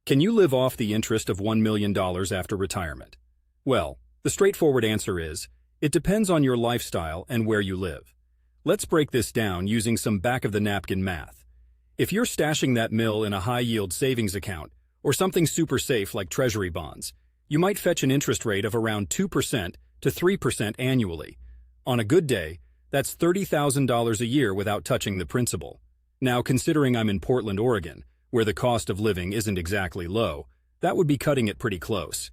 Can you live off the interest of $1 million after retirement? Well, the straightforward answer is, it depends on your lifestyle and where you live. Let's break this down using some back-of-the-napkin math. If you're stashing that mill in a high-yield savings account, or something super safe like treasury bonds, you might fetch an interest rate of around 2% to 3% annually. On a good day, that's $30,000 a year without touching the principal. Now, considering I'm in Portland, Oregon, where the cost of living isn't exactly low, that would be cutting it pretty close.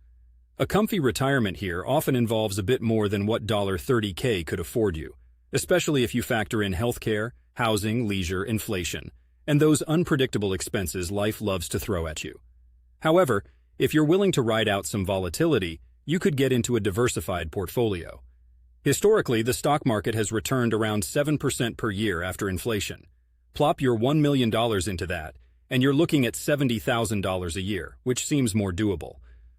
A comfy retirement here often involves a bit more than what $30K could afford you, especially if you factor in healthcare, housing, leisure, inflation, and those unpredictable expenses life loves to throw at you. However, if you're willing to ride out some volatility, you could get into a diversified portfolio. Historically, the stock market has returned around 7% per year after inflation. Plop your $1 million into that, and you're looking at $70,000 a year, which seems more doable.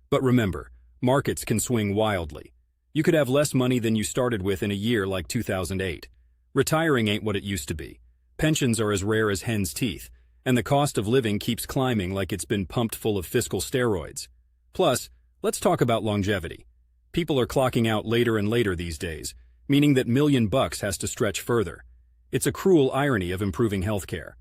But remember, markets can swing wildly. You could have less money than you started with in a year like 2008. Retiring ain't what it used to be. Pensions are as rare as hen's teeth, and the cost of living keeps climbing like it's been pumped full of fiscal steroids. Plus, let's talk about longevity. People are clocking out later and later these days, meaning that $1 million has to stretch further. It's a cruel irony of improving healthcare.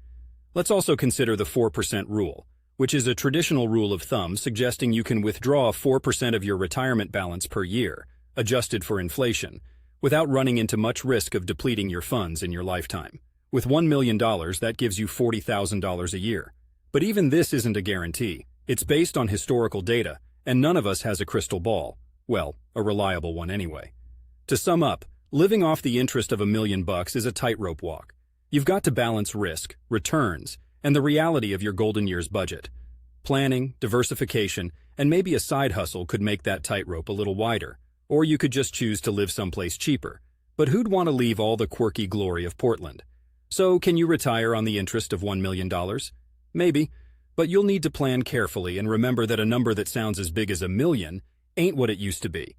Let's also consider the 4% rule, which is a traditional rule of thumb suggesting you can withdraw 4% of your retirement balance per year, adjusted for inflation, without running into much risk of depleting your funds in your lifetime. With $1 million, that gives you $40,000 a year. But even this isn't a guarantee. It's based on historical data, and none of us has a crystal ball. Well, a reliable one anyway. To sum up, living off the interest of $1 million is a tightrope walk. You've got to balance risk, returns, and the reality of your golden years budget. Planning, diversification, and maybe a side hustle could make that tightrope a little wider, or you could just choose to live someplace cheaper. But who'd want to leave all the quirky glory of Portland? So, can you retire on the interest of $1 million? Maybe, but you'll need to plan carefully and remember that a number that sounds as big as $1 million ain't what it used to be.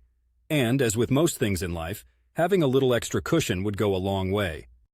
And, as with most things in life, having a little extra cushion would go a long way.